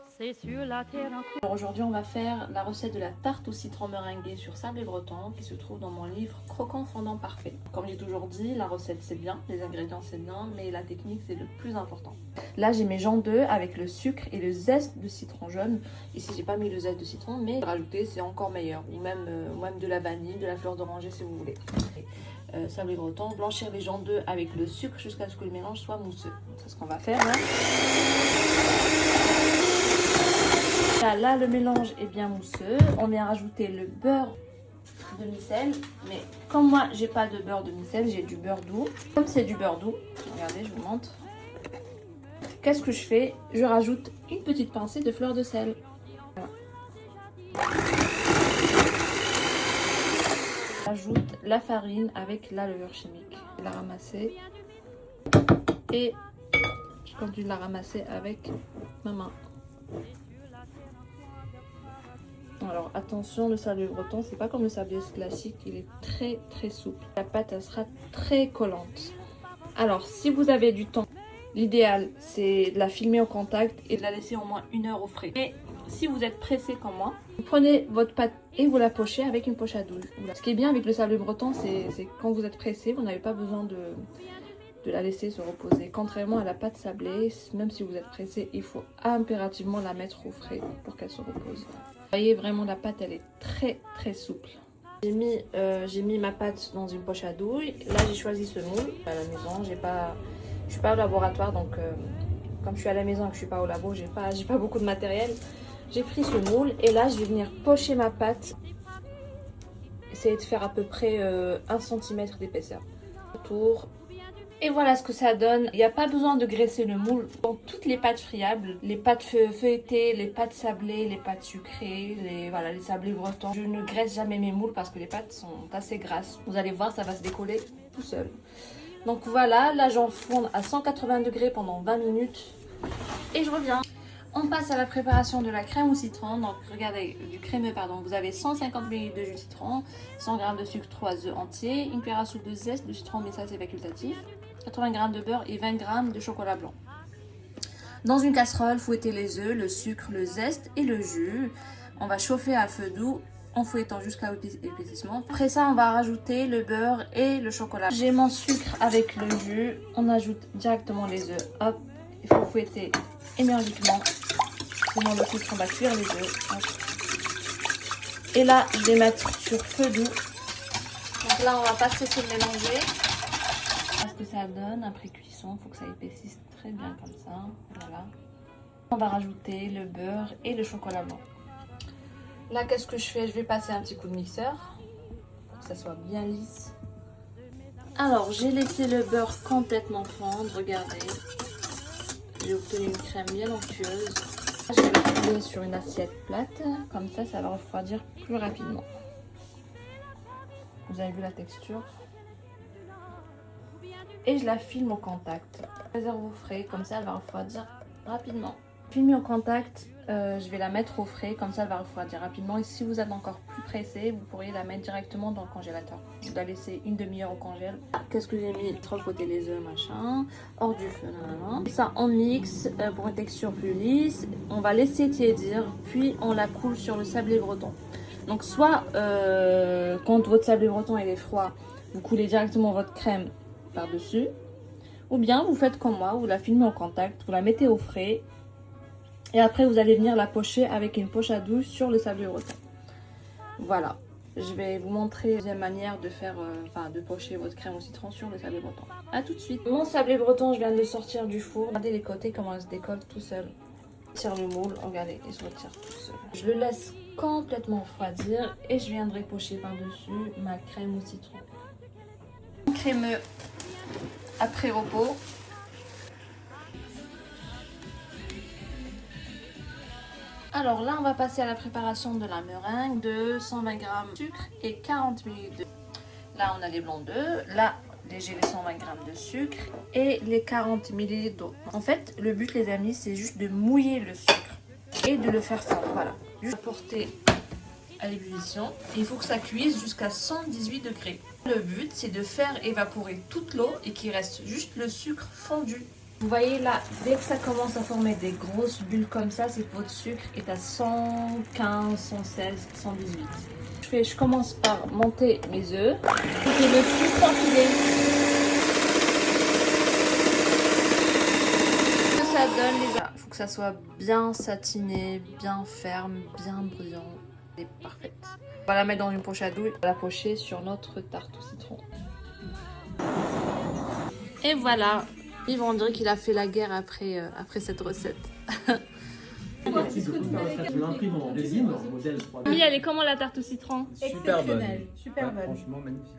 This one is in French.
C'est sur la terre en... Alors aujourd'hui on va faire la recette de la tarte au citron meringuée sur sablé breton qui se trouve dans mon livre Croquant fondant parfait. Comme j'ai toujours dit, la recette c'est bien, les ingrédients c'est bien, mais la technique c'est le plus important. Là j'ai mes jambes d'œufs avec le sucre et le zeste de citron jaune. Ici j'ai pas mis le zeste de citron, mais rajouter c'est encore meilleur. Ou même de la vanille, de la fleur d'oranger si vous voulez. Sablé breton, blanchir les jambes d'œufs avec le sucre jusqu'à ce que le mélange soit mousseux. C'est ce qu'on va faire là. Là, le mélange est bien mousseux. On vient rajouter le beurre de micelle. Mais comme moi, j'ai pas de beurre de micelle, j'ai du beurre doux. Comme c'est du beurre doux, regardez, je vous montre. Qu'est-ce que je fais? Je rajoute une petite pincée de fleur de sel. Voilà. J'ajoute la farine avec la levure chimique. Je vais la ramasser. Et je continue de la ramasser avec ma main. Alors attention, le sablé breton, c'est pas comme le sablé classique, il est très très souple. La pâte, elle sera très collante. Alors si vous avez du temps, l'idéal c'est de la filmer au contact et de la laisser au moins 1 heure au frais. Et si vous êtes pressé comme moi, vous prenez votre pâte et vous la pochez avec une poche à douille. Ce qui est bien avec le sablé breton, c'est quand vous êtes pressé, vous n'avez pas besoin de la laisser se reposer. Contrairement à la pâte sablée, même si vous êtes pressé, il faut impérativement la mettre au frais pour qu'elle se repose. Vous voyez vraiment la pâte, elle est très très souple. J'ai mis ma pâte dans une poche à douille. Là j'ai choisi ce moule à la maison. Je suis pas au laboratoire, donc comme je suis à la maison et que je suis pas au labo, j'ai pas beaucoup de matériel. J'ai pris ce moule et là je vais venir pocher ma pâte. Essayer de faire à peu près 1 cm d'épaisseur. Autour. Et voilà ce que ça donne. Il n'y a pas besoin de graisser le moule. Dans toutes les pâtes friables, les pâtes feuilletées, les pâtes sablées, les pâtes sucrées, les sablés bretons, je ne graisse jamais mes moules parce que les pâtes sont assez grasses. Vous allez voir, ça va se décoller tout seul. Donc voilà, là j'enfourne à 180 degrés pendant 20 minutes et je reviens. On passe à la préparation de la crème au citron. Donc regardez, du crémeux pardon, vous avez 150 ml de jus de citron, 100 g de sucre, 3 œufs entiers, une cuillère à soupe de zeste de citron, mais ça c'est facultatif, 80 g de beurre et 20 g de chocolat blanc. Dans une casserole, fouettez les œufs, le sucre, le zeste et le jus. On va chauffer à feu doux en fouettant jusqu'à épaississement. Après ça, on va rajouter le beurre et le chocolat. J'ai mon sucre avec le jus. On ajoute directement les œufs. Hop, il faut fouetter énergiquement. Sinon le sucre, on va cuire les œufs. Hop. Et là, je vais mettre sur feu doux. Donc là, on va pas cesser de mélanger. Ce que ça donne après cuisson, il faut que ça épaississe très bien comme ça. Voilà. On va rajouter le beurre et le chocolat blanc. Là, qu'est-ce que je fais? Je vais passer un petit coup de mixeur pour que ça soit bien lisse. Alors, j'ai laissé le beurre complètement fondre. Regardez. J'ai obtenu une crème bien onctueuse. Je vais le couler sur une assiette plate. Comme ça, ça va refroidir plus rapidement. Vous avez vu la texture? Et je la filme au contact. Réserve au frais, comme ça elle va refroidir rapidement. Filmée au contact, je vais la mettre au frais, comme ça elle va refroidir rapidement. Et si vous êtes encore plus pressé, vous pourriez la mettre directement dans le congélateur. Je la laisser 1 demi-heure au congèle. Qu'est-ce que j'ai mis? Sur le côté les œufs, machin, hors du feu, nanana. Ça on mixe pour une texture plus lisse. On va laisser tiédir, puis on la coule sur le sablé breton. Donc soit quand votre sablé breton il est froid, vous coulez directement votre crème par-dessus, ou bien vous faites comme moi, vous la filmez au contact, vous la mettez au frais et après vous allez venir la pocher avec une poche à douille sur le sablé breton. Voilà, je vais vous montrer la deuxième manière de faire, de pocher votre crème au citron sur le sablé breton. A tout de suite. Mon sablé breton, je viens de le sortir du four. Regardez les côtés comment il se décolle tout seul. Tire le moule, regardez, il se retire tout seul. Je le laisse complètement refroidir et je viendrai pocher par-dessus ma crème au citron. Crémeux après repos. Alors là, on va passer à la préparation de la meringue de 120 g de sucre et 40 ml de... Là, on a les blancs d'œufs. Là, j'ai les 120 g de sucre et les 40 ml d'eau. En fait, le but, les amis, c'est juste de mouiller le sucre et de le faire fondre. Voilà. Juste porter à l'ébullition. Il faut que ça cuise jusqu'à 118 degrés. Le but, c'est de faire évaporer toute l'eau et qu'il reste juste le sucre fondu. Vous voyez là, dès que ça commence à former des grosses bulles comme ça, c'est que votre sucre est à 115, 116, 118. Je commence par monter mes œufs. Et le sucre enfilé. Ça donne les œufs. Il faut que ça soit bien satiné, bien ferme, bien brillant. C'est parfaite. On va la mettre dans une poche à douille. On va la pocher sur notre tarte au citron. Et voilà. Yves, on dirait qu'il a fait la guerre après cette recette. Je l'imprime en résine, en modèle 3D. Camille, elle est comment la tarte au citron? Super bonne. Super bonne. Franchement magnifique.